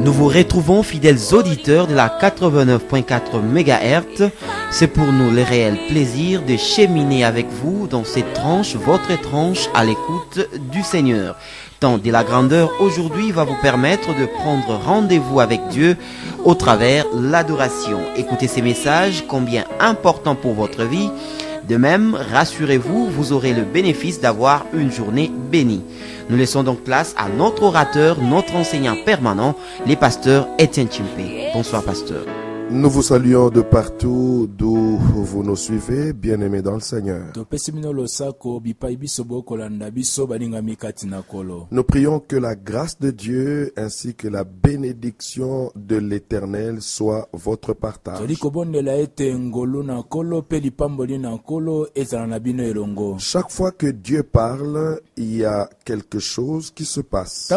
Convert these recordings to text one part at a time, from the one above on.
Nous vous retrouvons, fidèles auditeurs de la 89.4 MHz. C'est pour nous le réel plaisir de cheminer avec vous dans cette tranche, votre tranche, à l'écoute du Seigneur. Tant de la grandeur aujourd'hui va vous permettre de prendre rendez-vous avec Dieu au travers l'adoration. Écoutez ces messages, combien importants pour votre vie. De même, rassurez-vous, vous aurez le bénéfice d'avoir une journée bénie. Nous laissons donc place à notre orateur, notre enseignant permanent, le pasteur Etienne Chimpé. Bonsoir, pasteur. Nous vous saluons de partout d'où vous nous suivez, bien-aimés dans le Seigneur. Nous prions que la grâce de Dieu ainsi que la bénédiction de l'Éternel soit votre partage. Chaque fois que Dieu parle, il y a quelque chose qui se passe.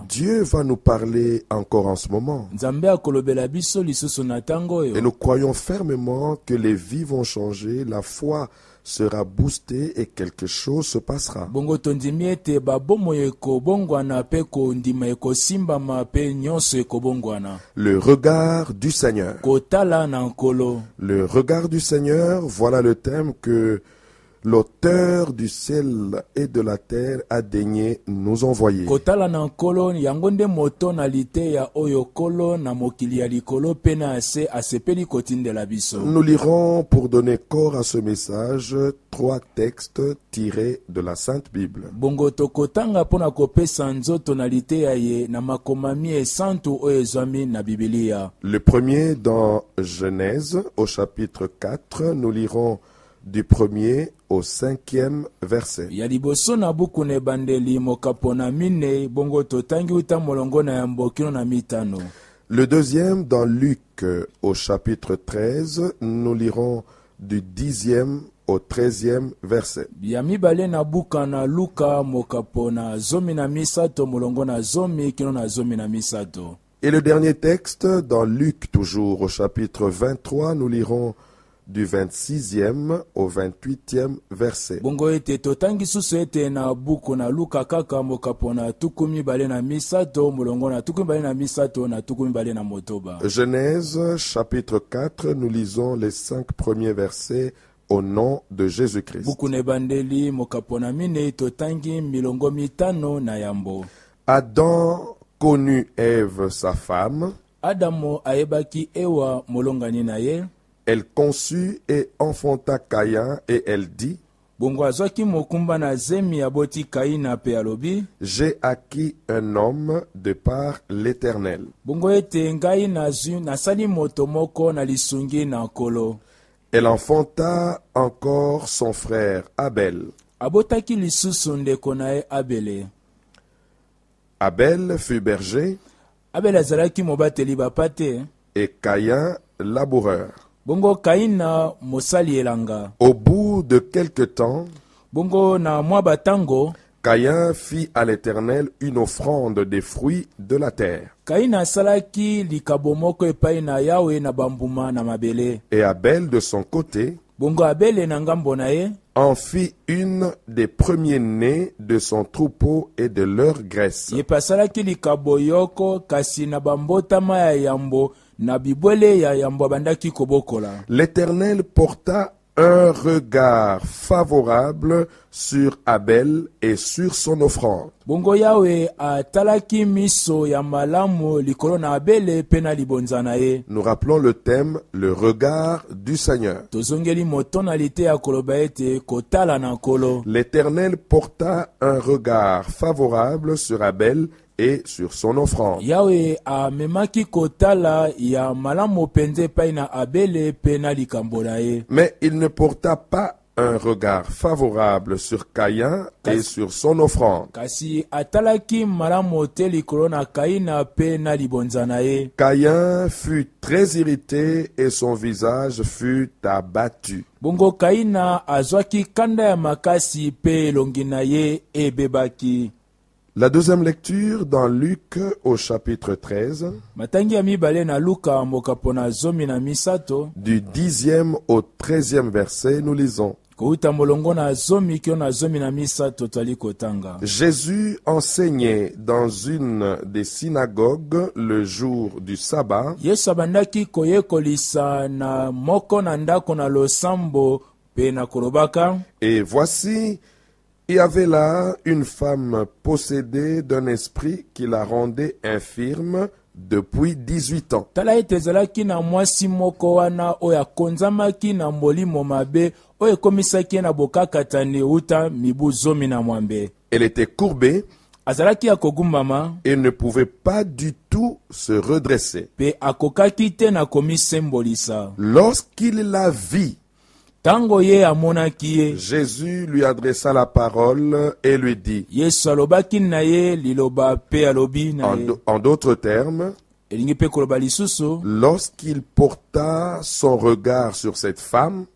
Dieu va nous parler encore en ce moment. Et nous croyons fermement que les vies vont changer, la foi sera boostée et quelque chose se passera. Le regard du Seigneur. Le regard du Seigneur, voilà le thème que l'auteur du ciel et de la terre a daigné nous envoyer. Nous lirons pour donner corps à ce message 3 textes tirés de la Sainte Bible. Le premier dans Genèse au chapitre 4, nous lirons du 1er au 5e verset. Le deuxième dans Luc au chapitre 13, nous lirons du 10e au 13e verset. Et le dernier texte dans Luc toujours au chapitre 23, nous lirons du 26e au 28e verset. Genèse chapitre 4, nous lisons les 5 premiers versets au nom de Jésus-Christ. Adam connut Ève sa femme. Elle conçut et enfanta Caïn, et elle dit: j'ai acquis un homme de par l'Éternel. Elle enfanta encore son frère Abel. Abel fut berger et Caïn laboureur. Au bout de quelque temps, Caïn fit à l'Éternel une offrande des fruits de la terre. Et Abel, de son côté, en fit une des premiers-nés de son troupeau et de leur graisse. L'Éternel porta un regard favorable sur Abel et sur son offrande. Nous rappelons le thème, le regard du Seigneur. L'Éternel porta un regard favorable sur Abel et sur son offrande. Mais il ne porta pas un regard favorable sur Caïn et sur son offrande. Caïn fut très irrité et son visage fut abattu. La deuxième lecture dans Luc au chapitre 13, du 10e au 13e verset, nous lisons. Jésus enseignait dans une des synagogues le jour du sabbat. Et voici, il y avait là une femme possédée d'un esprit qui la rendait infirme depuis 18 ans. Elle était courbée et ne pouvait pas du tout se redresser. Lorsqu'il la vit, Jésus lui adressa la parole et lui dit, en d'autres termes, lorsqu'il porta son regard sur cette femme,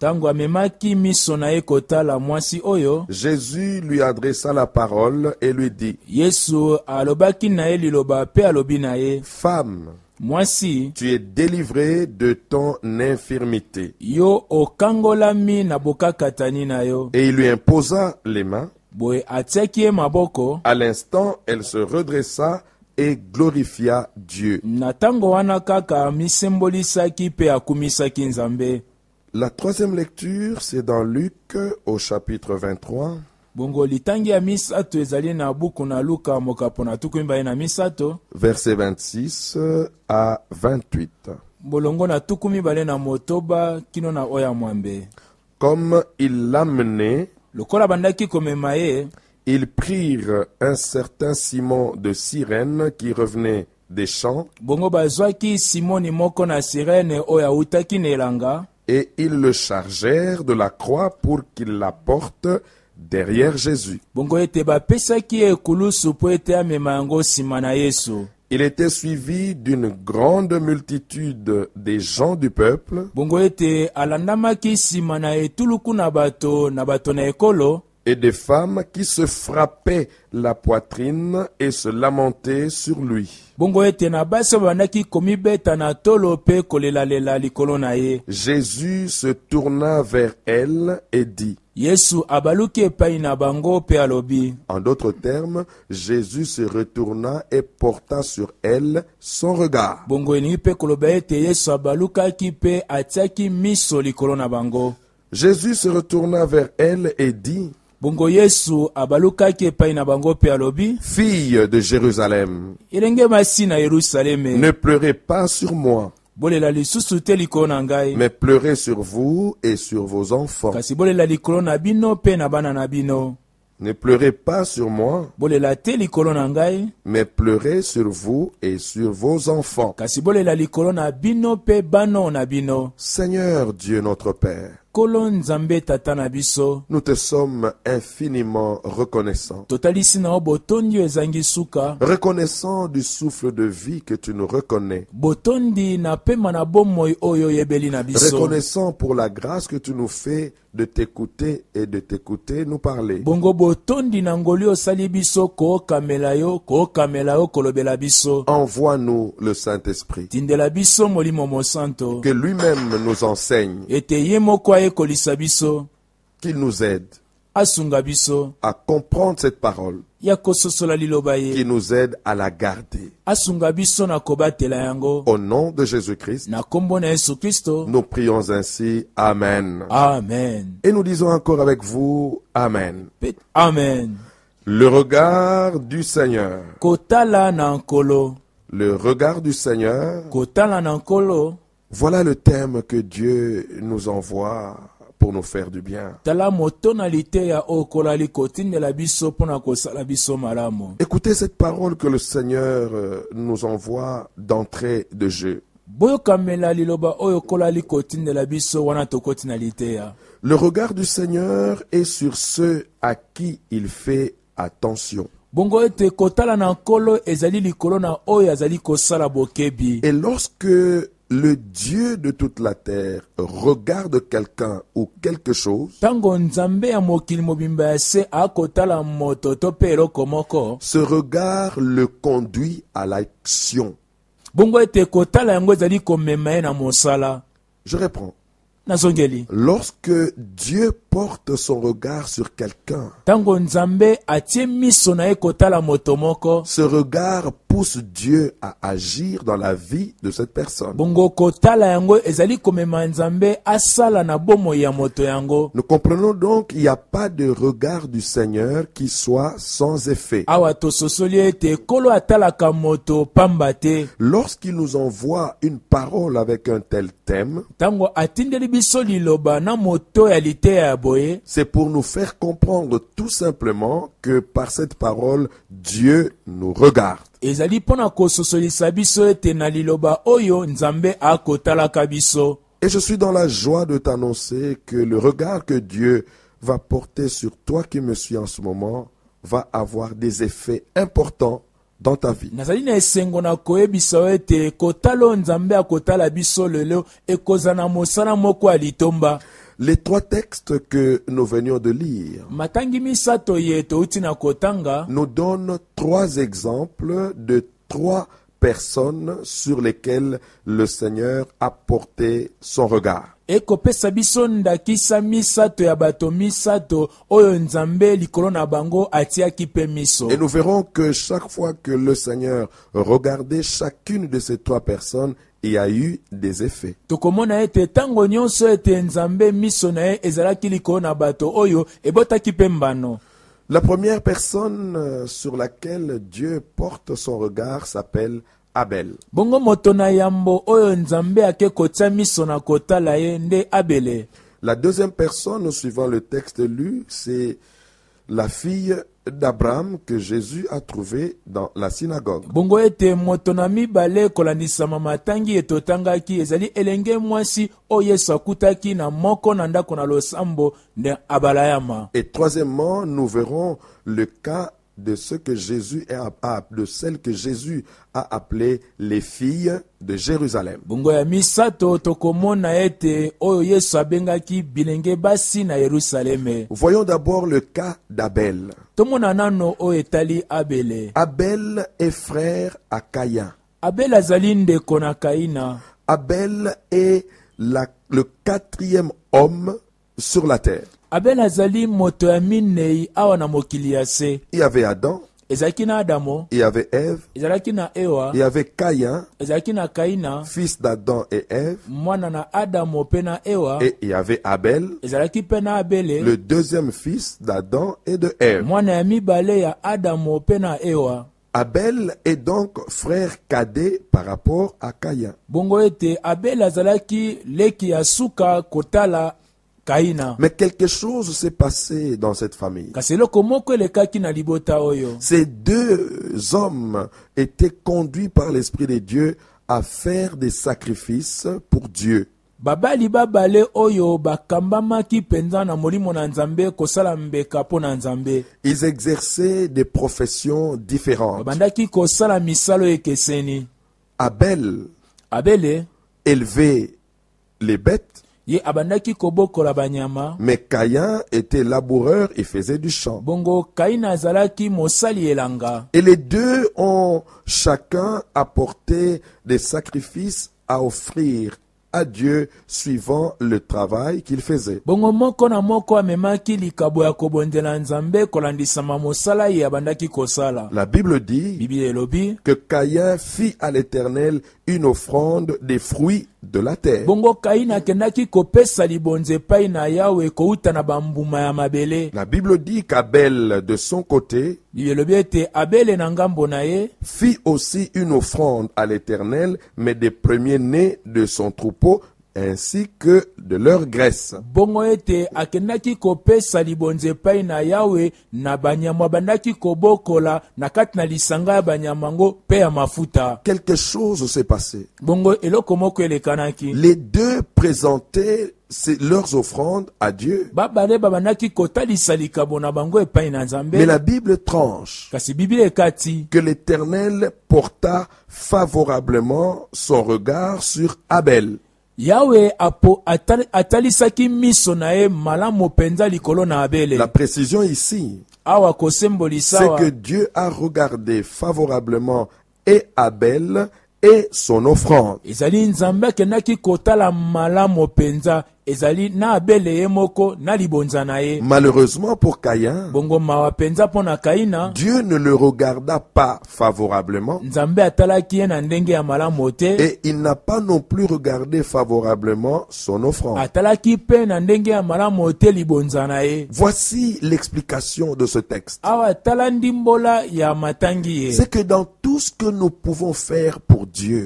Jésus lui adressa la parole et lui dit, femme, tu es délivrée de ton infirmité. Et il lui imposa les mains. À l'instant, elle se redressa et glorifia Dieu. La troisième lecture, c'est dans Luc au chapitre 23. Verset 26 à 28. Comme il l'amenait, ils prirent un certain Simon de Cyrène qui revenait des champs, et ils le chargèrent de la croix pour qu'il la porte derrière Jésus. Il était suivi d'une grande multitude des gens du peuple et des femmes qui se frappaient la poitrine et se lamentaient sur lui. Jésus se tourna vers elle et dit. En d'autres termes, Jésus se retourna et porta sur elle son regard. Jésus se retourna vers elle et dit, fille de Jérusalem, ne pleurez pas sur moi, mais pleurez sur vous et sur vos enfants. Ne pleurez pas sur moi, mais pleurez sur vous et sur vos enfants. Seigneur Dieu notre Père, nous te sommes infiniment reconnaissants. Reconnaissant du souffle de vie que tu nous reconnais. Reconnaissant pour la grâce que tu nous fais de t'écouter et de t'écouter nous parler. Envoie-nous le Saint-Esprit. Que lui-même nous enseigne. Qu'il nous aide à comprendre cette parole. Qui nous aide à la garder. Au nom de Jésus-Christ, nous prions ainsi. Amen. Amen. Et nous disons encore avec vous, Amen. Amen. Le regard du Seigneur. Le regard du Seigneur. Voilà le thème que Dieu nous envoie pour nous faire du bien. Écoutez cette parole que le Seigneur nous envoie d'entrée de jeu. Le regard du Seigneur est sur ceux à qui il fait attention. Et lorsque le Dieu de toute la terre regarde quelqu'un ou quelque chose, ce regard le conduit à l'action. Je reprends. Lorsque Dieu porte son regard sur quelqu'un, ce regard pousse Dieu à agir dans la vie de cette personne. Nous comprenons donc qu'il n'y a pas de regard du Seigneur qui soit sans effet. Lorsqu'il nous envoie une parole avec un tel thème, c'est pour nous faire comprendre tout simplement que par cette parole, Dieu nous regarde. Et je suis dans la joie de t'annoncer que le regard que Dieu va porter sur toi qui me suis en ce moment va avoir des effets importants dans ta vie. Les trois textes que nous venions de lire nous donnent trois exemples de trois personnes sur lesquelles le Seigneur a porté son regard. Et nous verrons que chaque fois que le Seigneur regardait chacune de ces trois personnes, il y a eu des effets. La première personne sur laquelle Dieu porte son regard s'appelle Abel. La deuxième personne, suivant le texte lu, c'est la fille d'Abraham que Jésus a trouvée dans la synagogue. Et troisièmement, nous verrons le cas de celle que Jésus a appelé les filles de Jérusalem. Voyons d'abord le cas d'Abel. Abel est frère à Caïn. Abel est le quatrième homme sur la terre. Il y avait Adam, il y avait Ève, il y avait Caïn, fils d'Adam et Ève, et il y avait Abel, le deuxième fils d'Adam et de Ève. Abel est donc frère cadet par rapport à Caïn. Mais quelque chose s'est passé dans cette famille. Ces deux hommes étaient conduits par l'Esprit de Dieu à faire des sacrifices pour Dieu. Ils exerçaient des professions différentes. Abel élevait les bêtes. Mais Caïn était laboureur et faisait du champ. Et les deux ont chacun apporté des sacrifices à offrir à Dieu suivant le travail qu'il faisait. La Bible dit que Caïn fit à l'Éternel une offrande des fruits de la terre. La Bible dit qu'Abel, de son côté, fit aussi une offrande à l'Éternel, mais des premiers-nés de son troupeau, ainsi que de leur graisse. Bongo ete akendaki kopesa libonze epai na Yawe na banyama bandaki kobokola na kati na lisanga ya banyamango pe ya mafuta. Quelque chose s'est passé. Bongo eloko moko elekanaki. Les deux présentaient leurs offrandes à Dieu. Mais la Bible tranche que l'Éternel porta favorablement son regard sur Abel. La précision ici, c'est que Dieu a regardé favorablement et Abel et son offrande. Malheureusement pour Caïn, Dieu ne le regarda pas favorablement et il n'a pas non plus regardé favorablement son offrande. Voici l'explication de ce texte. C'est que dans tout ce que nous pouvons faire pour Dieu,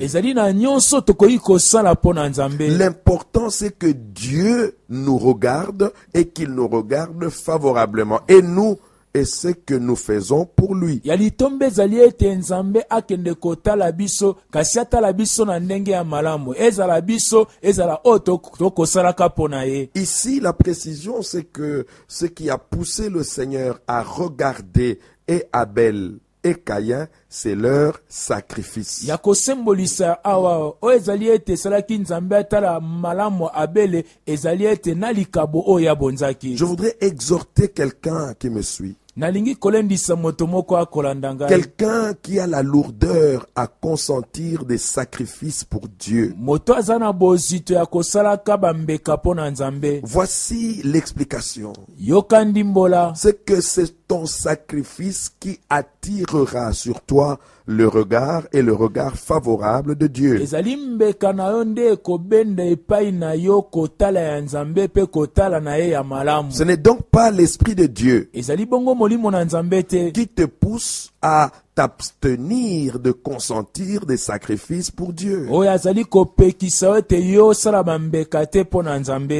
l'important c'est que Dieu nous regarde et qu'il nous regarde favorablement. Et nous, et ce que nous faisons pour lui. Ici, la précision, c'est que ce qui a poussé le Seigneur à regarder et Abel et Caïn, c'est leur sacrifice. Je voudrais exhorter quelqu'un qui me suit. Quelqu'un qui a la lourdeur à consentir des sacrifices pour Dieu. Voici l'explication. C'est que c'est ton sacrifice qui attirera sur toi le regard et le regard favorable de Dieu. Ce n'est donc pas l'Esprit de Dieu qui te pousse à t'abstenir de consentir des sacrifices pour Dieu.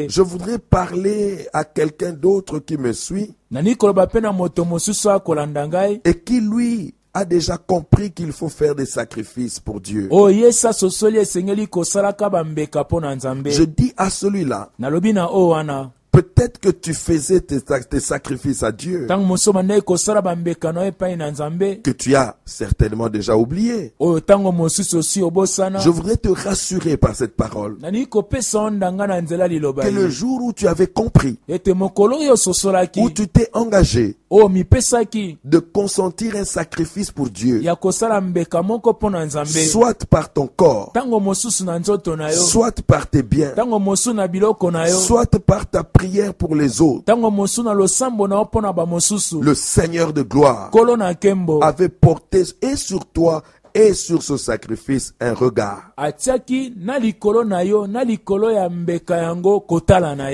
Je voudrais parler à quelqu'un d'autre qui me suit et qui lui a déjà compris qu'il faut faire des sacrifices pour Dieu. Je dis à celui-là, peut-être que tu faisais tes sacrifices à Dieu, que tu as certainement déjà oublié. Je voudrais te rassurer par cette parole que le jour où tu avais compris, où tu t'es engagé de consentir un sacrifice pour Dieu, soit par ton corps, soit par tes biens, soit par ta prière pour les autres, le Seigneur de gloire avait porté et sur toi et sur ce sacrifice un regard.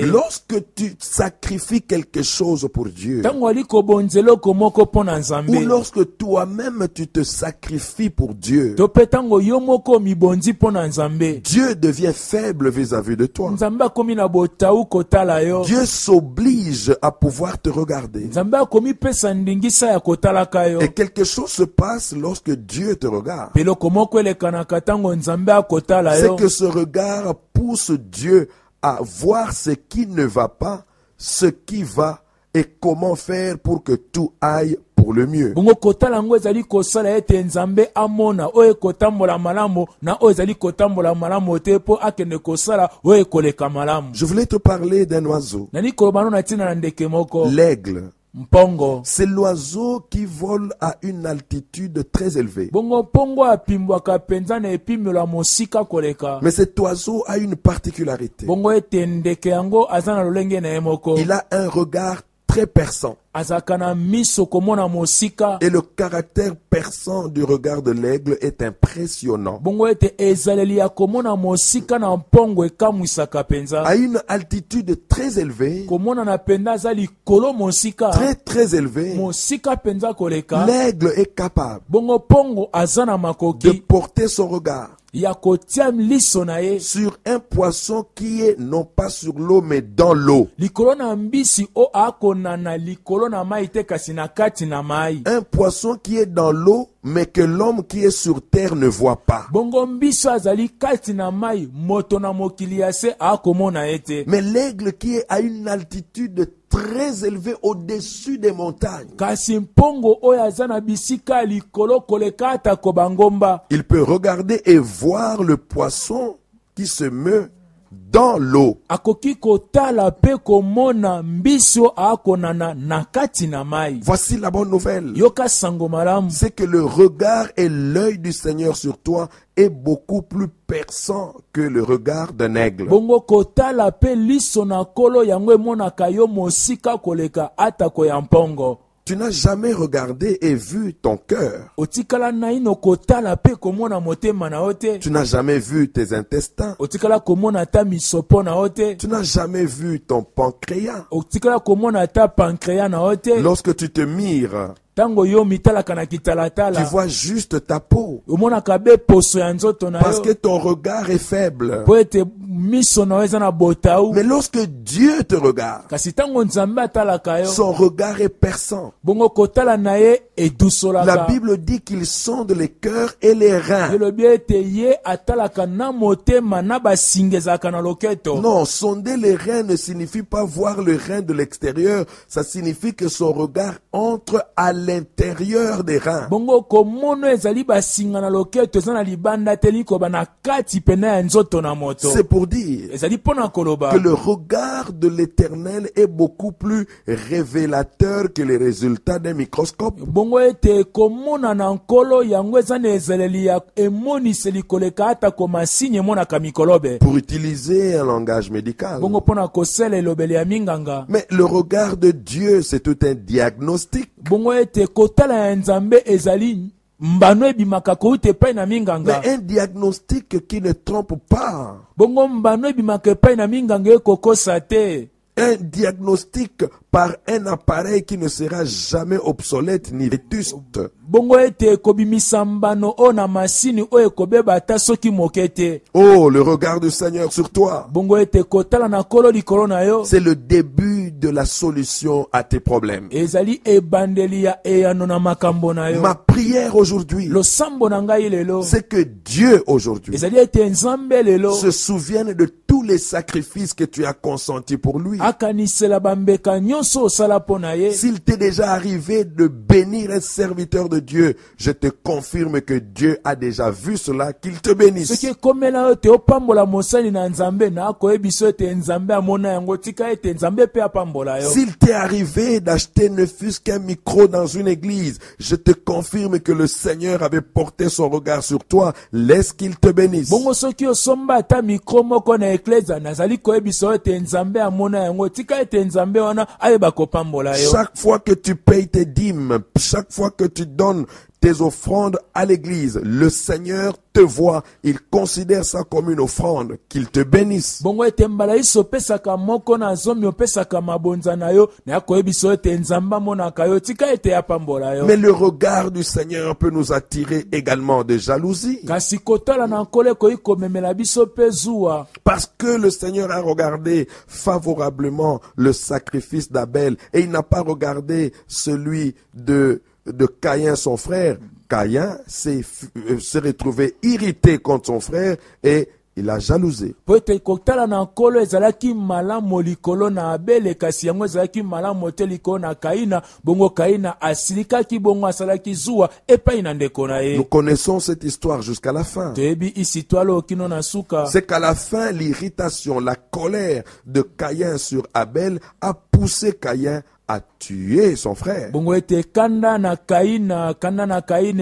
Lorsque tu sacrifies quelque chose pour Dieu, ou lorsque toi-même tu te sacrifies pour Dieu, Dieu devient faible vis-à-vis de toi. Dieu s'oblige à pouvoir te regarder. Et quelque chose se passe lorsque Dieu te regarde. C'est que ce regard pousse Dieu à voir ce qui ne va pas, ce qui va et comment faire pour que tout aille pour le mieux. Je voulais te parler d'un oiseau, l'aigle. C'est l'oiseau qui vole à une altitude très élevée. Mais cet oiseau a une particularité. Il a un regard très perçant. Et le caractère perçant du regard de l'aigle est impressionnant. À une altitude très élevée, très élevée, l'aigle est capable de porter son regard ya kotia liso na ye sur un poisson qui est non pas sur l'eau mais dans l'eau. likolo na mbisi o akonana likolo na mai te kasi na kati na mai. Un poisson qui est dans l'eau mais que l'homme qui est sur terre ne voit pas. Bongo mbiso azali kati na mai moto na mokili ya se akomona ete. Mais l'aigle qui est à une altitude très élevée au-dessus des montagnes, kasi mpongo oyo aza na bisika likolo koleka ata ko bangomba il peut regarder et voir le poisson qui se meut dans l'eau. akoki kotala pe komona mbisi o akonana na kati na mai. Voici la bonne nouvelle. Yoka sango malamu. C'est que le regard et l'œil du Seigneur sur toi est beaucoup plus perçant que le regard d'un aigle. Bongo kotala pe liso na kolo yango emonaka yo mosika koleka ata ko ya mpongo. Tu n'as jamais regardé et vu ton cœur. Otikala naino kotala pe komona motema na ote. Tu n'as jamais vu tes intestins. Otikala komona ta misopo na ote. Tu n'as jamais vu ton pancréas. Otikala komona ta pancréas na ote. Lorsque tu te mires, Tango yo mitalaka na kitalatala. tu vois juste ta peau. Omonaka be poso ya nzoto na yo. Parce que ton regard est faible. Po ete miso na yo eza na botaou. Mais lorsque Dieu te regarde, Kasi tango nzambe atalaka yo. son regard est perçant. Bongo kotala na ye edusolaka. La Bible dit qu'il sonde les cœurs et les reins. Yelobi ete ye atalaka na motema na basingezaka na loketo. Non, sonder les reins ne signifie pas voir le rein de l'extérieur. Ça signifie que son regard entre à l'intérieur des reins. Bongo komono ezali basinga na loketo eza na libanda te likoba na kati pene ya nzoto na moto. C'est pour dire Ezali pona koloba que le regard de l'Éternel est beaucoup plus révélateur que les résultats d'un microscope. bongo ete komona na nkolo yango eza na ezeleli ya emoniseli koleka ata komasini emonaka mikolobe. Pour utiliser un langage médical. Bongo pona kosala elobeli ya minganga. Mais le regard de Dieu, c'est tout un diagnostic. Bongo ete kotala ya nzambe ezali mbano ebimaka kouta epai na minganga. Mais un diagnostic qui ne trompe pas. Bongo mbano ebimaka epai na minganga ekokosa te. Un diagnostic par un appareil qui ne sera jamais obsolète ni vétuste. Bongo ete kobimisa mbano o na masini o ekobeba ata soki moke te. Oh, le regard du Seigneur sur toi. Bongo ete kotala na kolo likolo na yo. C'est le début de la solution à tes problèmes. Ezali ebandeli ya eyano na makambo na yo. Ma prière aujourd'hui, Losambo na ngai lelo. c'est que Dieu aujourd'hui Ezali ete nzambe lelo. se souvienne de tous les sacrifices que tu as consentis pour lui. Akanisela bambeka nyonso osala po na ye. S'il t'est déjà arrivé de bénir un serviteur de Dieu, je te confirme que Dieu a déjà vu cela, qu'il te bénisse. Soki ekomela yo te opambola mosali na nzambe na akoyebiso ete nzambe amona yango tika ete nzambe pe apambola yo. S'il t'est arrivé d'acheter ne fût-ce qu'un micro dans une église, je te confirme que le Seigneur avait porté son regard sur toi. Laisse qu'il te bénisse. Bongo soki osomba ata mikro moko na ekleza nazali koyebiso ete nzambe amona yango tika ete nzambe wana ayeba kopambola yo. Chaque fois que tu payes tes dîmes, chaque fois que tu donnes tes offrandes à l'église, le Seigneur te voit, il considère ça comme une offrande, qu'il te bénisse. Bongo ete mbala iso opesaka moko na zomi opesaka mabonza na yo na yakoyebiso ete nzambe amonaka yo tika ete apambola yo. Mais le regard du Seigneur peut nous attirer également de jalousie. Kasi kotala na nkolo ekoki komemela biso mpe zuwa. Parce que le Seigneur a regardé favorablement le sacrifice d'Abel et il n'a pas regardé celui de Caïn, son frère. Caïn s'est retrouvé irrité contre son frère et il a jalousé. Po ete kotala na nkolo ezalaki malamu likolo na Abele kasi yango ezalaki malamu te likolo na Kaina. Bongo Kaina asilikaki bongo asalaki zuwa epai na ndeko na ye. Nous connaissons cette histoire jusqu'à la fin. Toyebi isitwalo okino na suka. C'est qu'à la fin, l'irritation, la colère de Caïn sur Abel a poussé Caïn à tuer son frère. Bongo ete kanda na Kaina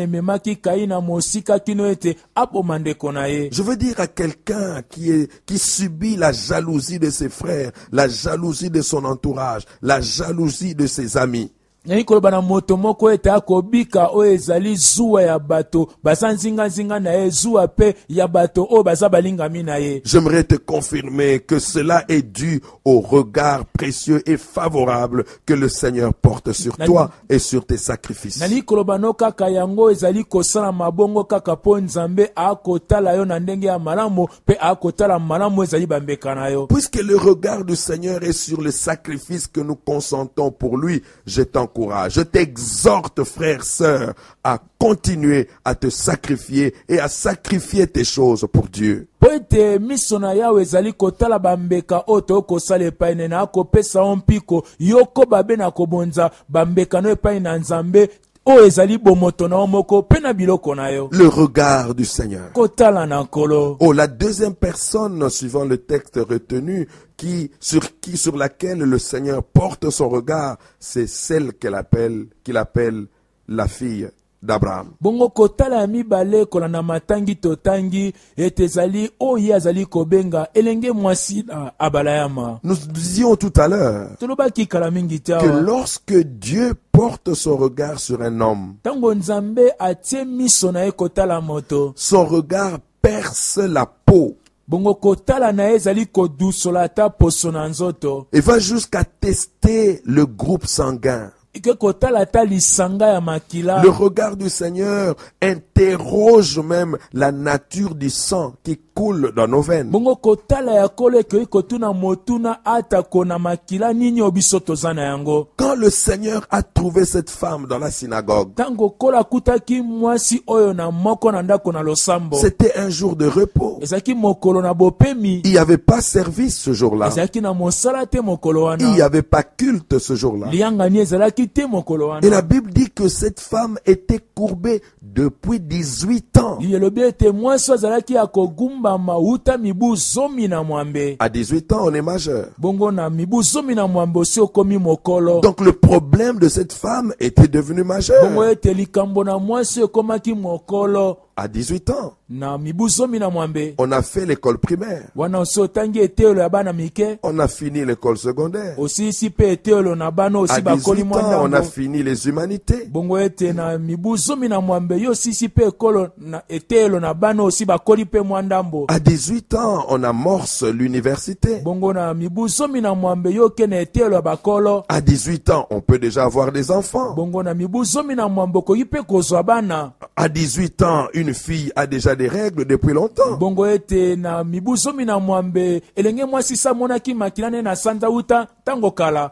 memaki Kaina mosika kino ete aboma ndeko na ye. Je veux dire à quelqu'un qui subit la jalousie de ses frères, la jalousie de son entourage, la jalousie de ses amis. nani koloba na moto moko ete akobika oyo ezali zuwa ya bato baza nzinga na ye zuwa pe ya bato oyo baza balingami na ye. J'aimerais te confirmer que cela est dû au regard précieux et favorable que le Seigneur porte sur toi et sur tes sacrifices. Nani koloba no kaka yango ezali kosala mabongo kaka po Nzambe akotala yo na ndenge ya malamu pe akotala malamu ezali bambeka na yo. Puisque le regard du Seigneur est sur le sacrifice que nous consentons pour lui, je t'encourage, je t'exhorte, frères, sœurs, à continuer à te sacrifier et à sacrifier tes choses pour Dieu. Poete misona yawe ezali kotala bambeka oto kosala epai na akopesa ompiko yoko babe na kobonza bambeka no epai na Nzambe o ezali bomoto na omoko pe na biloko na yo. Le regard du Seigneur. Kotala na nkolo. Oh, la deuxième personne, suivant le texte retenu, sur laquelle le Seigneur porte son regard, c'est celle qu'il appelle la fille d'Abraham. Bongo kotala mibale kolanda matangi totangi etezali oye azali kobenga elenge mwasi abalayama. Nous disions tout à l'heure que lorsque Dieu porte son regard sur un homme, tango Nzambe atie miso na ye kotala moto, son regard perce la peau. Bongo kotala na ezali kodusola ta poso na nzoto. Et va jusqu'à tester le groupe sanguin. Le regard du Seigneur interroge même la nature du sang qui coule dans nos veines. Quand le Seigneur a trouvé cette femme dans la synagogue, c'était un jour de repos. Il n'y avait pas service ce jour-là. Il n'y avait pas culte ce jour-là. Et la Bible dit que cette femme était courbée depuis 18 ans. À 18 ans, on est majeur. Donc le problème de cette femme était devenu majeur. À 18 ans, on a fait l'école primaire. On a fini l'école secondaire. À 18 ans, on a fini les humanités. À 18 ans, on amorce l'université. À 18 ans, on peut déjà avoir des enfants. À 18 ans, une fille a déjà des règles depuis longtemps.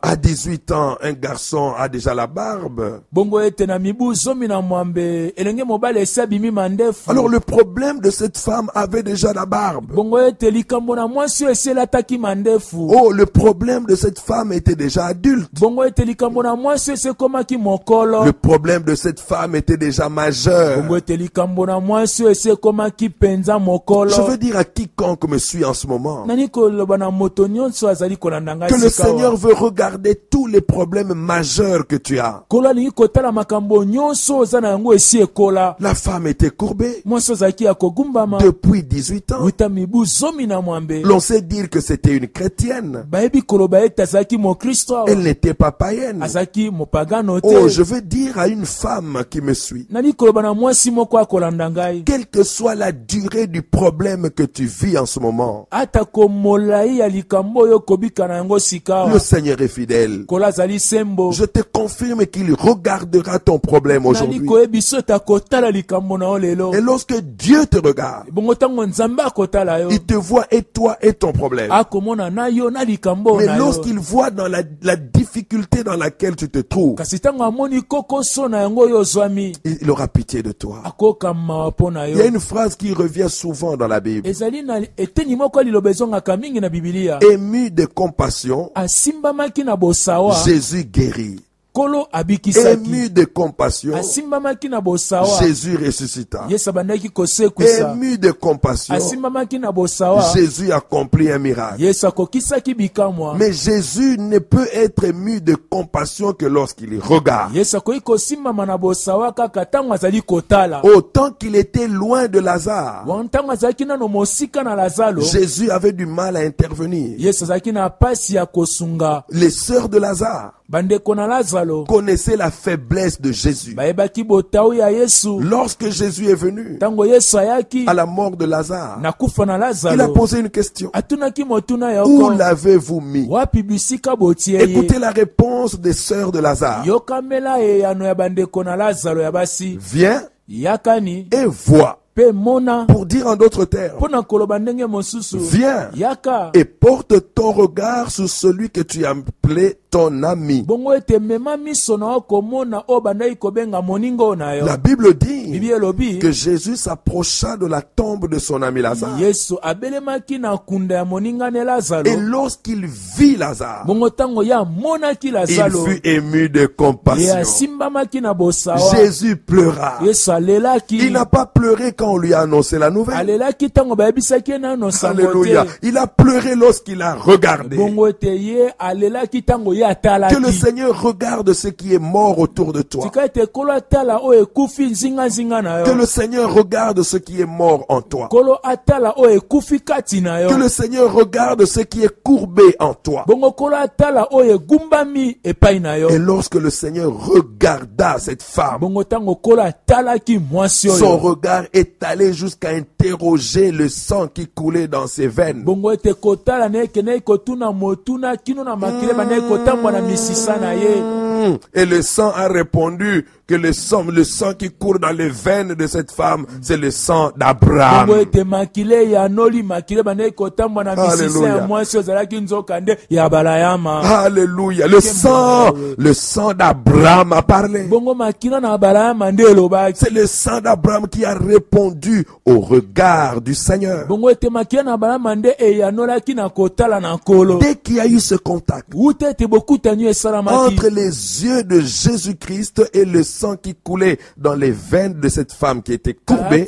À 18 ans, un garçon a déjà la barbe. Alors le problème de cette femme avait déjà la barbe. Oh, le problème de cette femme était déjà adulte. Le problème de cette femme était déjà majeur. Je veux dire à quiconque me suit en ce moment que le Seigneur veut regarder tous les problèmes majeurs que tu as. La femme était courbée depuis 18 ans. L'on sait dire que c'était une chrétienne. Elle n'était pas païenne. Oh, je veux dire à une femme qui me suit, quelle que soit la durée du problème que tu vis en ce moment, le Seigneur est fidèle. Je te confirme qu'il regardera ton problème aujourd'hui. Et lorsque Dieu te regarde, il te voit et toi et ton problème. Mais lorsqu'il voit dans la difficulté dans laquelle tu te trouves, il aura pitié de toi. Il y a une phrase qui revient souvent dans la Bible. Ému de compassion, Jésus guérit. Ému de compassion, Jésus ressuscita. Ému de compassion, Jésus accomplit un miracle. Mais Jésus ne peut être ému de compassion que lorsqu'il regarde. Autant qu'il était loin de Lazare, Jésus avait du mal à intervenir. Les sœurs de Lazare connaissaient la faiblesse de Jésus. Lorsque Jésus est venu à la mort de Lazare, il a posé une question. Où l'avez-vous mis? Écoutez la réponse des sœurs de Lazare. Viens et vois. Pour dire en d'autres termes, viens et porte ton regard sur celui que tu as appelé ton ami. La Bible dit que Jésus s'approcha de la tombe de son ami Lazare. Et lorsqu'il vit Lazare, il fut ému de compassion. Jésus pleura. Il n'a pas pleuré quand on lui a annoncé la nouvelle. Alléluia. Il a pleuré lorsqu'il a regardé. Que le Seigneur regarde ce qui est mort autour de toi. Que le Seigneur regarde ce qui est mort en toi. Que le Seigneur regarde ce qui est courbé en toi. Et lorsque le Seigneur regarda cette femme, son regard est allé jusqu'à interroger le sang qui coulait dans ses veines. Et le sang a répondu que le sang qui court dans les veines de cette femme, c'est le sang d'Abraham. Alléluia. Le sang d'Abraham a parlé. C'est le sang d'Abraham qui a répondu au regard du Seigneur. Dès qu'il y a eu ce contact entre les yeux de Jésus-Christ et le sang qui coulait dans les veines de cette femme qui était courbée,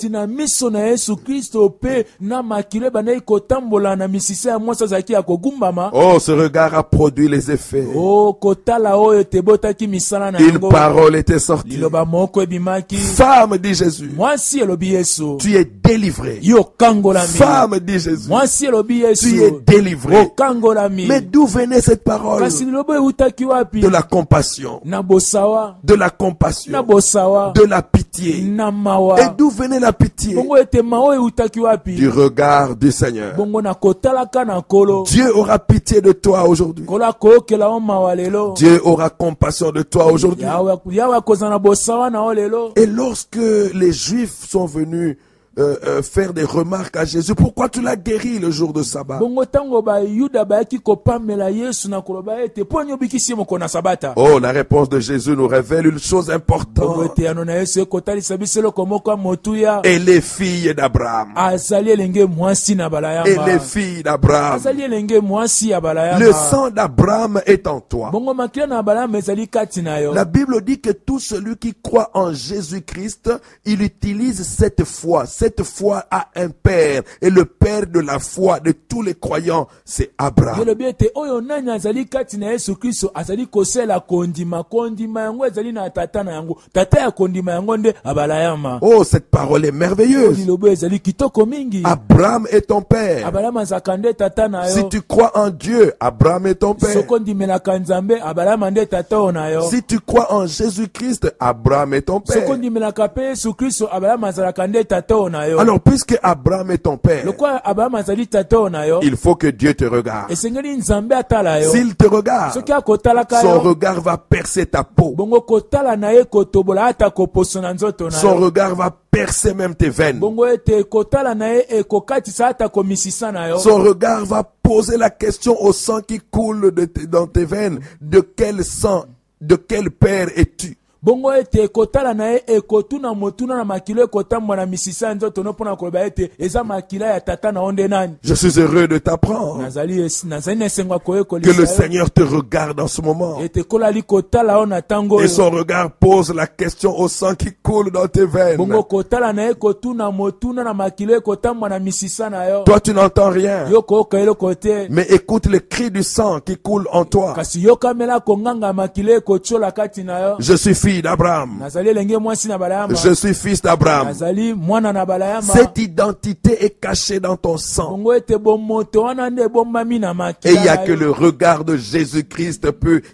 oh, ce regard a produit les effets. Une parole était sortie. Femme, dit Jésus, tu es délivrée. Femme, dit Jésus, tu es délivrée. Mais d'où venait cette parole? De la compassion, de la compassion, de la pitié. Et d'où venait la pitié? Du regard du Seigneur. Dieu aura pitié de toi aujourd'hui. Dieu aura compassion de toi aujourd'hui. Et lorsque les Juifs sont venus faire des remarques à Jésus, pourquoi tu l'as guéri le jour de sabbat? Oh, la réponse de Jésus nous révèle une chose importante. Et les filles d'Abraham. Et les filles d'Abraham. Le sang d'Abraham est en toi. La Bible dit que tout celui qui croit en Jésus-Christ, il utilise cette foi. Cette foi a un père, et le père de la foi de tous les croyants, c'est Abraham. Oh, cette parole est merveilleuse. Abraham est ton père. Si tu crois en Dieu, Abraham est ton père. Si tu crois en Jésus-Christ, Abraham est ton père. Alors, puisque Abraham est ton père, il faut que Dieu te regarde. S'il te regarde, son regard va percer ta peau. Son regard va percer même tes veines. Son regard va poser la question au sang qui coule dans tes veines. De quel sang, de quel père es-tu? Je suis heureux de t'apprendre que le Seigneur te regarde en ce moment. Et son regard pose la question au sang qui coule dans tes veines. Toi, tu n'entends rien. Mais écoute le cri du sang qui coule en toi. Je suis fils fille d'Abraham. nazali elenge mwasi na Balaama, Je suis fils d'Abraham. nazali mwana na Balaama. Cette identité est cachée dans ton sang. bongo ete bomoto wana nde bombami na Et il n'y makila a que le regard de Jésus-Christ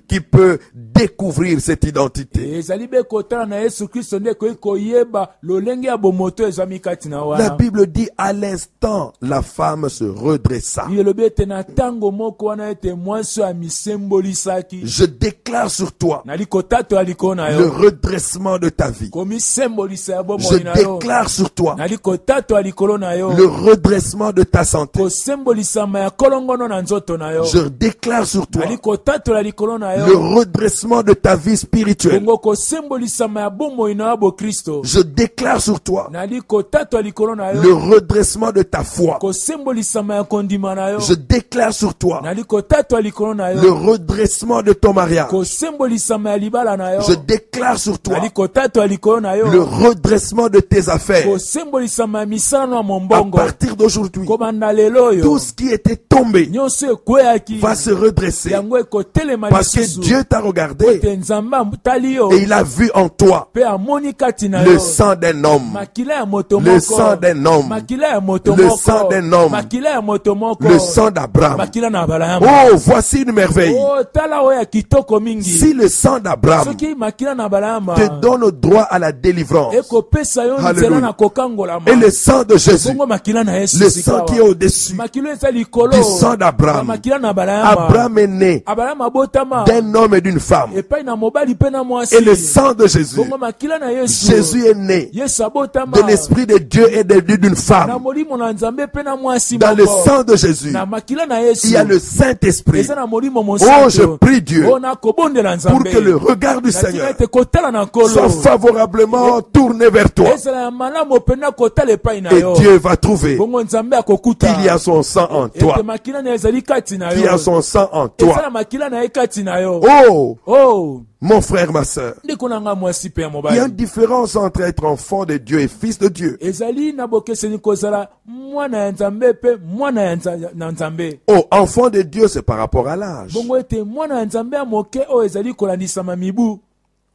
qui peut découvrir cette identité. ezali bekotala na Yesu Kristo nde koyi koyeba lolenge ya bomoto ezwami kati na La wana. Bible dit à l'instant, la femme se redressa. elobi ete na ntango moko wana ete mwasi amisembolisaki. Je déclare sur toi nali kotatola likolo na le yo redressement de ta vie. komisembolisa ya Je bomoi na yo. déclare sur toi nali kotatola likolo na yo le redressement de ta santé. kosembolisama ya kolongono na nzoto na yo. Je déclare sur toi nali kotatola likolo na le yo redressement de ta vie spirituelle. bongo kosembolisama ya bomoi na yo bokristo. Je déclare sur toi nali kotatola likolo na le yo redressement de ta foi. kosembolisama ya kondima na yo. Je déclare sur toi nali kotatola likolo na le yo redressement de ton mariage. kosembolisama ya libala na yo. Je déclare sur toi nali kotatola likolo na le yo redressement de tes affaires. kosembolisama ya misala na À mombongo. partir d'aujourd'hui, kobanda lelo tout oyo ce qui était tombé nyonso ekweyaki va se redresser. yango ekotelema Parce que lisusu Dieu t'a regardé te nzambe atali yo et il a vu en toi mpe amoni kati na le yo sang d'un homme. makila ya moto Le moko sang d'un homme. makila ya moto Le moko sang d'un homme. makila ya moto moko Le sang d'Abraham. makila na Balaama. Oh, voici une merveille. Oh, tala oyo ya kitoko mingi Si le sang d'Abraham soki makila na Balaama te donne droit à la délivrance, ekopesa yo nzela Alléluia. na kokangolama et le sang de Jésus, bongo makila na Yesu le sika sang wa. qui est au-dessus makilo eza likolo du sang d'Abraham, makila na Balaama. Abraham est né Abrahama abotama d'un homme et d'une femme. epai na mobali mpe na mwasi Et le sang de Jésus, bongo makila na Yesu Jésus est né Yesu abotama de l'esprit de Dieu et d'une na femme. molimo na Nzambe mpe na mwasi Dans le moko. sang de Jésus, na makila na Yesu il y a le Saint-Esprit. eza na molimo Oh, mosantu. je prie Dieu Oh, nakobondela pour Nzambe que le regard du natika Seigneur ete kotala na nkolo soit favorablement tourné vers toi. ezala ya malamu mpenza kotala epai na Et yo Dieu va trouver bongo Nzambe akokuta qu'il y a son sang en ete toi. makila na ezali kati na Qu'il y a yo son sang en eza toi. na makila na ye kati na yo Oh, oh mon frère, ma sœur, ndeko na nga mwasi mpe ya il y a mobali une différence entre être enfant de Dieu et fils de Dieu. ezali na bokeseni kozala mwana ya Nzambe mpe mwana ya na Nzambe. Oh, enfant de Dieu, c'est par rapport à l'âge. bongo ete mwana ya Nzambe ya moke oyo ezali kolandisama mibu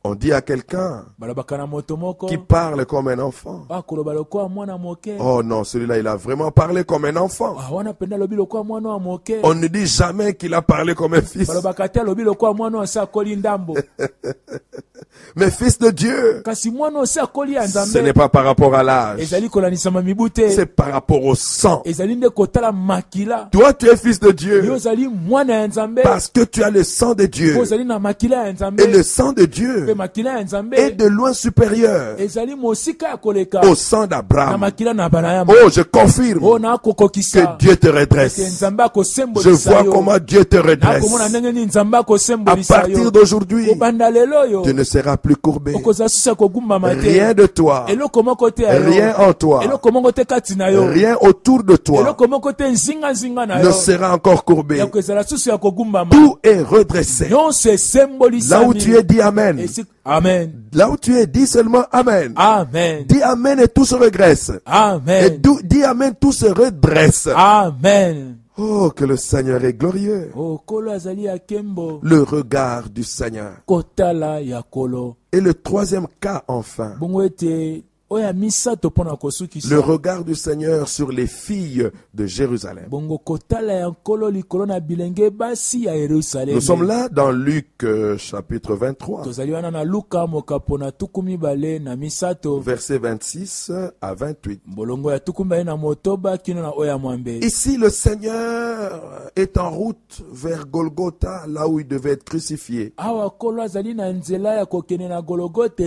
On dit à quelqu'un balobaka na moto moko qui parle comme un enfant. akoloba lokola mwana moke Oh non, celui-là, il a vraiment parlé comme un enfant. wana mpenza alobi lokola mwana wa moke On ne dit jamais qu'il a parlé comme un fils. balobaka te alobi lokola mwana oyo asi akoli ndambo Mais fils de Dieu, kasi mwana oyo asi akoli ya ce n'est Nzambe pas par rapport à l'âge. ezali kolandisama mibu C'est te par rapport au sang. ezali nde kotala makila Toi, tu es fils de yo Dieu ozali mwana ya Nzambe parce que tu as le sang de po Dieu. ozali na makila ya Nzambe Et le sang de mpe Dieu makila ya Nzambe est de loin supérieur ezali mosika ya koleka au sang na d'Abraham. makila na Balaama. Oh, je confirme oyo nakokokisa que Dieu te ete redresse. Nzambe Je akosembolisa vois yo comment Dieu te redresse. nakomona ndenge nini Nzambe À akosembolisa partir yo d'aujourd'hui, kobanda lelo oyo tu ne seras plus courbé. okozala susu ya kogumbama Rien te de toi, eloko moko te ya rien yo en toi, eloko moko te kati na yo rien autour de toi eloko moko te nzinga na ne yo sera encore courbé. ya kozala susu ya kogumbama Tout est redressé. nyonso Là où esembolisami tu es, dis Amen. amen Là où tu es, dis seulement Amen. amen Dis Amen et tout se regresse. Et amen dis Amen, tout se redresse. amen Oh, que le Seigneur est glorieux. okolo azali ya kembo Le regard du Seigneur. kotala ya kolo Et le troisième cas, enfin. bongo ete oyo ya misato mpo na Le kosukisa regard du Seigneur sur les filles de Jérusalem. bongo kotala ya nkolo likolo na bilenge basi ya Yerusalemi. Nous sommes là dans Luc chapitre 23, tozali wana na Luka mokapo na tuku mibale na misato versets 26 à 28. bolongo ya tuku mibale na motoba kino na oyo ya mwambe. Ici, le Seigneur est en route vers Golgotha, là où il devait être crucifié. awa kolo azali na nzela ya kokende na Golgotha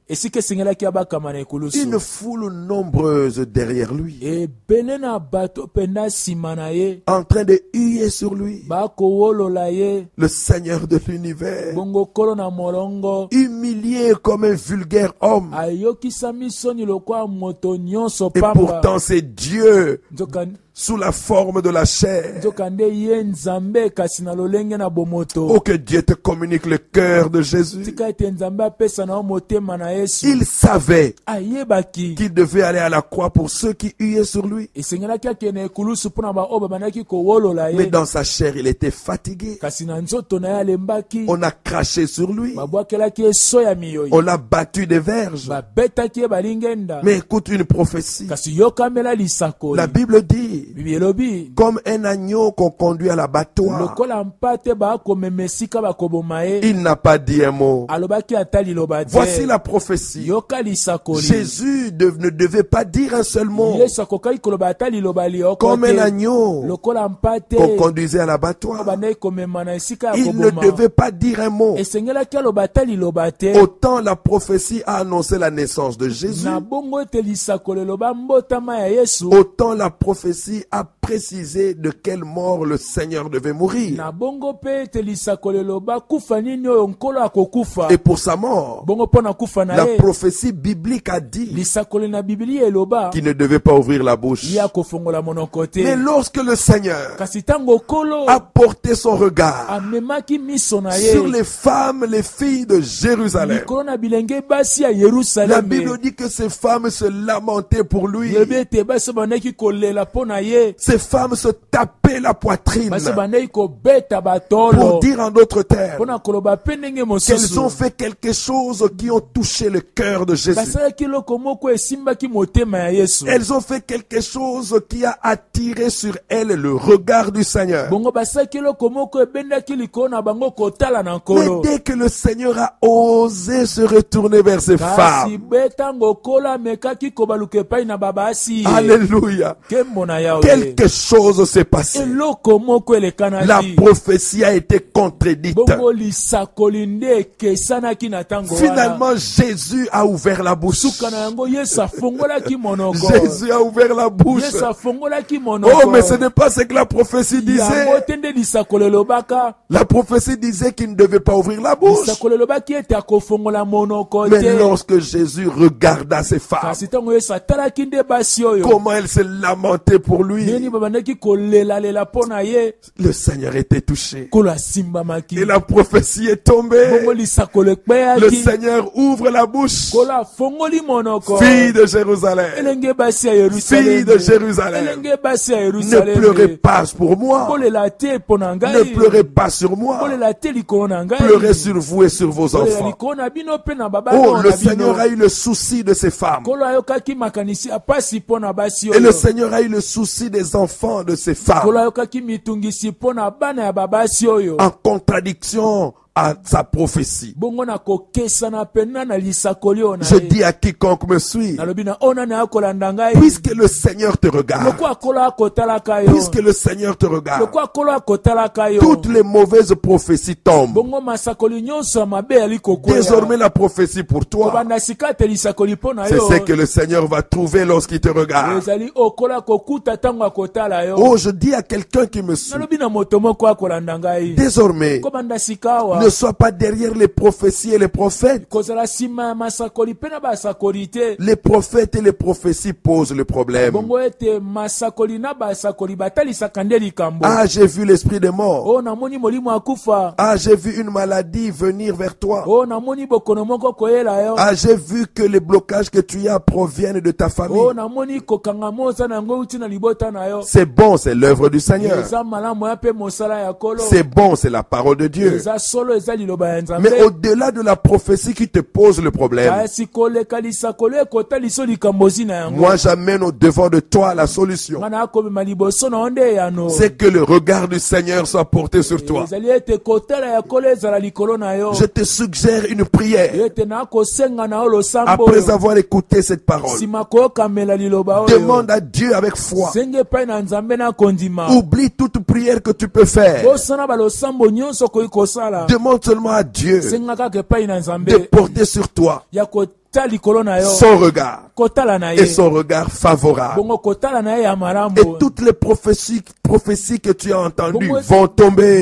esika esengelaki abakama na ekulusu. Une foule nombreuse derrière lui, ebele na bato mpenza nsima na ye en train de huer sur lui. bakowolola ye Le Seigneur de l'univers, bongo kolo na molongo humilié comme un vulgaire homme. ayokisami soni lokwa moto nyonso Et pamba pourtant, c'est Dieu, nzoka sous la forme de la chair. nzokande ye nzambe kasi na lolenge na bomoto. Oh, que Dieu te communique le cœur de Jésus. tika ete nzambe apesa na yo motema na Yesu. Il savait ayebaki qu'il devait aller à la croix pour ceux qui huaient sur lui. esengelaki akende ekulusu mpona baoyo babandaki kowolola Mais ye. dans sa chair, il était fatigué. kasi na nzoto na ye alembaki. On a craché sur lui. babwakelaki eso ya miyoyi. On l'a battu des verges. babetaki ye balingenda. Mais écoute une prophétie. kasi yokamela lisakoli. La Bible dit, bibi elobi comme un agneau qu'on conduit à l'abattoir, lokola mpate bakomema esika bakoboma ye. il n'a pas dit un mot. alobaki ata liloba te. Voici la prophétie. yoka lisakoli. Jésus ne devait pas dire un seul mot. yesu akokaki koloba ata liloba lioko Comme te. un agneau lokola mpate qu'on conduisait à l'abattoir, bandaki komema na esika ya il ne koboma. devait pas dire un mot. esengelaki aloba ata liloba te. Autant la prophétie a annoncé la naissance de Jésus, na bongo ete lisakoli eloba mbotama ya yesu. autant la prophétie a précisé de quelle mort le Seigneur devait mourir. na bongo pe ete lisakoli eloba kufa nini oyo nkolo akokufa. Et pour sa mort, bongo mpo na kufa na la ye prophétie biblique a dit lisakoli na biblia eloba qu'il ne devait pas ouvrir la bouche. ye akofongola monoko te. Mais lorsque le Seigneur kasi ntango nkolo a porté son regard amemaki miso na sur ye les femmes, les filles de Jérusalem, likolo na bilenge basi ya la yerusaleme. Bible dit que ces femmes se lamentaient pour lui. yebi ete basi bandaki kolela mpo na ye. Ces femmes se tapaient la poitrine basi bandaki kobeta pour batolo dire en d'autres mpo termes na koloba mpe ndenge qu'elles mosusu. ont fait quelque chose qui ont touché le cœur de Jésus. basalaki eloko moko esimbaki motema ya yesu. Elles ont fait quelque chose qui a attiré sur elles le regard du Seigneur. bongo basalaki eloko moko ebendaki likolo na bango kotala na Mais nkolo. dès que le Seigneur a osé se retourner vers ces kasi femmes, be ntango nkolo amekaki kobaluka epai na babasi ye. alléluia, nkembo na yawe. quelque chose s'est passé. eloko moko La elekanaki. prophétie a été contredite. bongo lisakoli nde ekesanaki na ntango wana. Finalement, Jésus a ouvert la bouche. suka na yango yesu afongolaki monoko. Jésus a ouvert la bouche. yesu afongolaki monoko. Oh, mais ce n'est pas ce que la prophétie yango disait. te nde lisakoli elobaka. La prophétie disait qu'il ne devait pas ouvrir la bouche. lisakoli elobaki ete akofongola monoko Mais te. lorsque Jésus regarda ces femmes, kasi ntango yesu atalaki nde basi oyo. comment elles se lamentaient pour lui, nini babandaki kolelalela mpo na ye. le Seigneur était touché. nkolo asimbamaki. Et la prophétie est tombée. bongo lisakoli Le ekpeyaki. Seigneur ouvre la bouche. nkolo afongoli monoko. Fille de Jérusalem, elenge basi ya fille yerusaleme. de Jérusalem, elenge basi ya ne yerusaleme. pleurez pas pour moi. bolela te mpo na Ne ngai. pleurez pas sur moi. bolela te likolo na ngai. Pleurez sur vous et sur vos bolela enfants. likolo na bino mpe na baba Oh, na le bino. Seigneur a eu le souci de ces femmes. nkolo ayokaki makanisi ya pasi mpo na basi Et le oyo. Seigneur a eu le souci des enfants de ces femmes. nkolo ayokaki mitungisi mpo na bana ya babasi oyo. En contradiction à sa prophétie. bongo na kokesana pena na lisakoli oyo na Je ye. dis à quiconque me suit, nalobi na ona na akolanda ngai. puisque le Seigneur te regarde, lokwa nkolo akotalaka yo. puisque le Seigneur te regarde, lokwa nkolo akotalaka yo. toutes les mauvaises prophéties tombent. bongo masakoli nyonso ya mabe yali kokwea. Désormais, la prophétie pour toi, kobanda sika te lisakoli mpo na c'est yo. ce que le Seigneur va trouver lorsqu'il te regarde. ezali okolo akokuta ntango akotala yo. Oh, je dis à quelqu'un qui me suit, nalobi na moto moko akolanda ngai. désormais, kobanda sika awa. ne sois pas derrière les prophéties et les prophètes. kozala nsima ya masakoli mpe na basakoli te. Les prophètes et les prophéties posent le problème. bongo ete masakoli na basakoli batalisaka nde likambo. Ah, j'ai vu l'esprit des morts. o namoni molimo akufa. Ah, j'ai vu une maladie venir vers toi. o namoni bokono moko koyela yo. Ah, j'ai vu que les blocages que tu as proviennent de ta famille. o namoni kokanga moza na yango uti na libota na yo. C'est bon, c'est l'œuvre du Seigneur. eza malamu ya mpe mosala ya kolo. C'est bon, c'est la parole de Dieu. eza solo eza liloba ya nzambe. Mais au-delà de la prophétie qui te pose le problème, kasi koleka lisakoli ekota liso likambo zina yango. moi j'amène au devant de toi la solution. nga na akomema liboso na yo nde eyano. C'est que le regard du Seigneur soit porté sur toi. ezali ete kotala ya kolo ezala likolo na yo. Je te suggère une prière. ete na kosenga na yo losambo Après oyo. avoir écouté cette parole, nsima koyokamela liloba oyo. demande à Dieu avec foi. senge epai na nzambe na kondima. Oublie toute prière que tu peux faire. bosana balosambo nyonso koyi kosala. Demande seulement à Dieu senga kaka epai na de nzambe porter sur toi ya kota likolo na yo. son regard kotala na et ye. son regard favorable. bongo kotala na ye ya Et marambo. toutes les prophéties prophéties que tu as entendues vont tomber.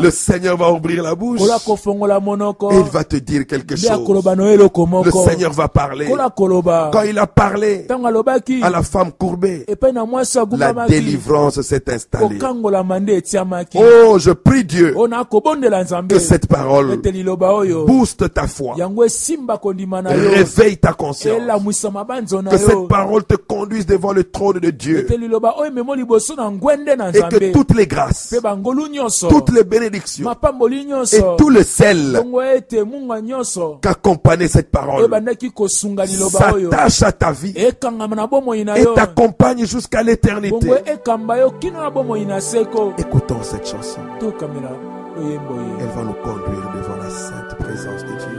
Le Seigneur va ouvrir la bouche et il va te dire quelque chose. Le Seigneur va parler. Quand il a parlé à la femme courbée, la délivrance s'est installée. Oh, je prie Dieu que cette parole booste ta foi, réveille ta conscience, que cette parole te conduise devant le trône de Dieu et que toutes les grâces, toutes les bénédictions et tout le sel qu'accompagne cette parole s'attache à ta vie et t'accompagne jusqu'à l'éternité. Écoutons cette chanson. Elle va nous conduire devant la sainte présence de Dieu.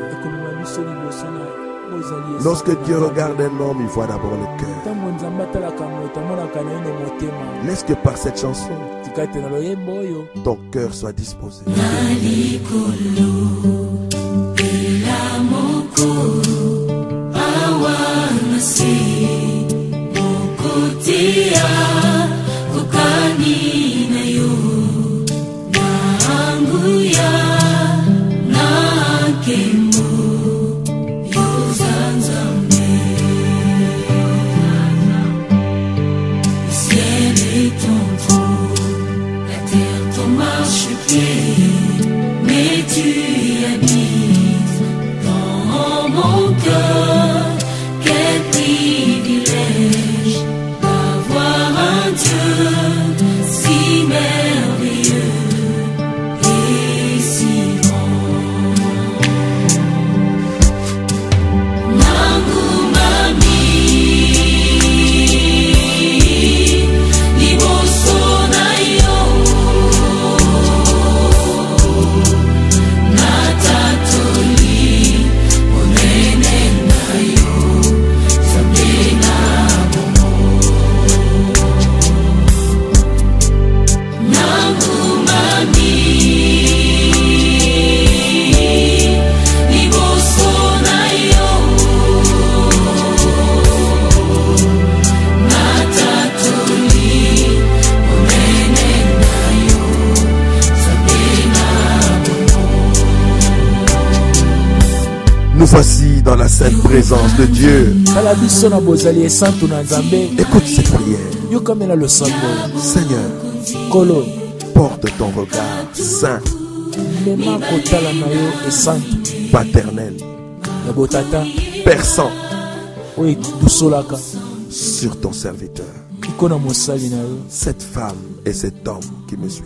Lorsque Dieu regarde un homme, il voit d'abord le cœur. Laisse que par cette chanson, ton cœur soit disposé. Mais tu habites dans mon cœur. Quel privilège d'avoir un Dieu si merveilleux et si grand. Nangu mami liboso na yo. Nous voici dans la sainte présence de Dieu. Écoute cette prière. Seigneur, porte ton regard saint, paternel, perçant sur ton serviteur, cette femme et cet homme qui me suivent.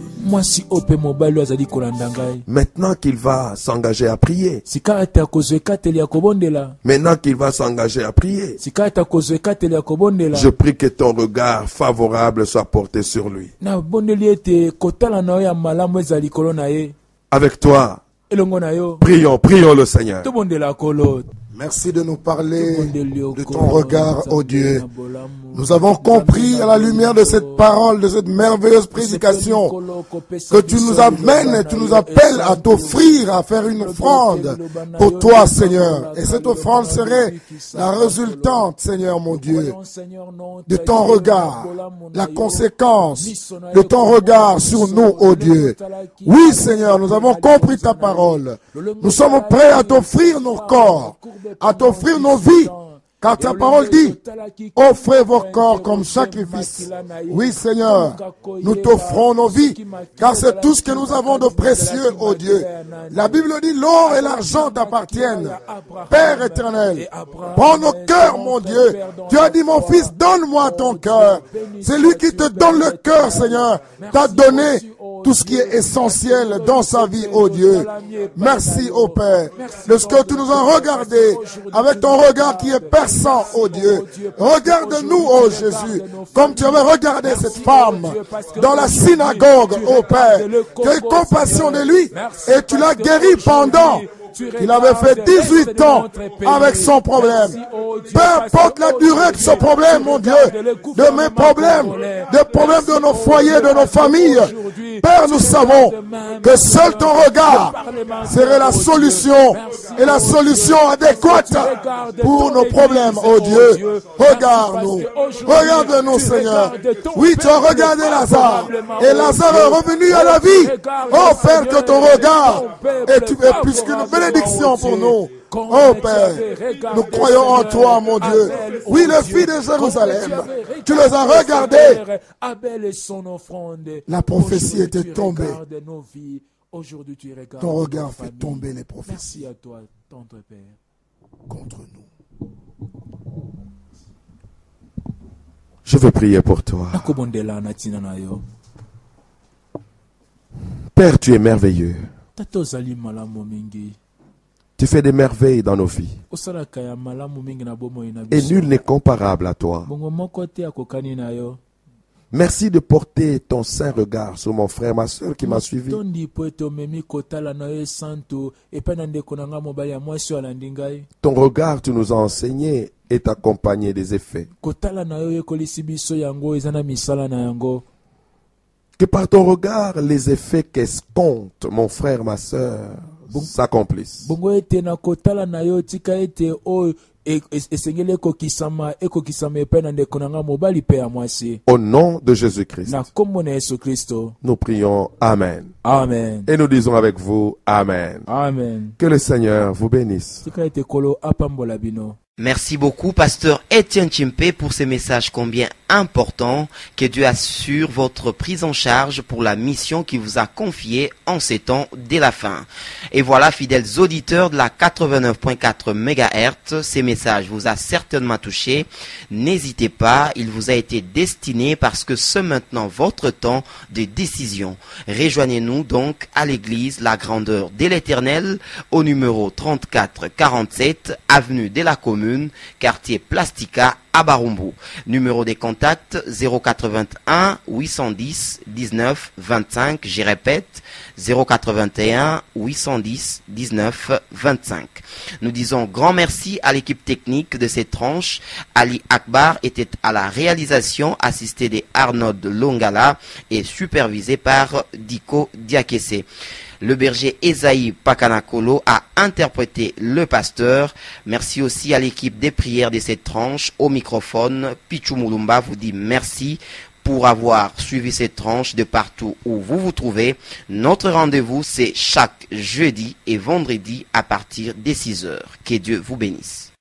Maintenant qu'il va s'engager à prier. Maintenant qu'il va s'engager à prier. Je prie que ton regard favorable soit porté sur lui. Avec toi, prions le Seigneur. Merci de nous parler de ton regard, ô Dieu. Nous avons compris à la lumière de cette parole, de cette merveilleuse prédication, que tu nous amènes, tu nous appelles à t'offrir, à faire une offrande pour toi, Seigneur. Et cette offrande serait la résultante, Seigneur mon Dieu, de ton regard, la conséquence de ton regard sur nous, ô Dieu. Oui, Seigneur, nous avons compris ta parole. Nous sommes prêts à t'offrir nos corps, à t'offrir nos vies, car ta parole dit, offrez vos corps comme sacrifice. Oui, Seigneur, nous t'offrons nos vies, car c'est tout ce que nous avons de précieux, ô Dieu. La Bible dit, l'or et l'argent t'appartiennent. Père éternel, prends nos cœurs, mon Dieu. Tu as dit, mon fils, donne-moi ton cœur. C'est lui qui te donne le cœur, Seigneur. T'a donné tout ce qui est essentiel dans sa vie, ô Dieu. Merci, ô Père, de ce que tu nous as regardé avec ton regard qui est perçant, ô Dieu. Regarde-nous, ô Jésus, comme tu avais regardé cette femme dans la synagogue, ô Père. Tu as eu compassion de lui et tu l'as guéri pendant qu'il avait fait 18 ans avec son problème. Peu importe la durée de ce problème, mon Dieu, de mes problèmes, des problèmes de nos foyers, de nos familles, Père, nous savons que seul ton regard serait la solution et la solution adéquate pour nos problèmes. Oh Dieu, regarde-nous. Regarde-nous, Seigneur. Oui, tu as regardé Lazare et Lazare est revenu à la vie. Oh Père, que ton regard est plus qu'une bénédiction pour nous. Oh Père, nous croyons en toi, mon Dieu. Oui, les filles de Jérusalem, tu les as regardées. La prophétie était tombée. Ton regard fait tomber les prophéties contre nous. Je veux prier pour toi. Père, tu es merveilleux. Tu fais des merveilles dans nos vies. Et nul n'est comparable à toi. Merci de porter ton saint regard sur mon frère, ma soeur qui m'a suivi. Ton regard, tu nous as enseigné, est accompagné des effets. Que par ton regard, les effets qu'escompte mon frère, ma soeur, s'accomplissent. Au nom de Jésus-Christ, nous prions Amen. Amen. Et nous disons avec vous Amen. Amen. Que le Seigneur vous bénisse. Merci beaucoup, pasteur Etienne Chimpe, pour ces messages combien importants. Que Dieu assure votre prise en charge pour la mission qu'il vous a confiée en ces temps dès la fin. Et voilà, fidèles auditeurs de la 89.4 MHz, ces messages vous a certainement touché. N'hésitez pas, il vous a été destiné parce que c'est maintenant votre temps de décision. Rejoignez-nous donc à l'église La Grandeur de l'Éternel au numéro 3447, avenue de la Commune, quartier Plastica à Barumbu. Numéro des contacts 081 810 19 25. Je répète 081 810 19 25. Nous disons grand merci à l'équipe technique de cette tranche. Ali Akbar était à la réalisation, assisté de Arnold Longala et supervisé par Diko Diakese. Le berger Esaïe Pakanakolo a interprété le pasteur. Merci aussi à l'équipe des prières de cette tranche. Au microphone, Pichou Moulumba vous dit merci pour avoir suivi cette tranche de partout où vous vous trouvez. Notre rendez-vous, c'est chaque jeudi et vendredi à partir des 6 heures. Que Dieu vous bénisse.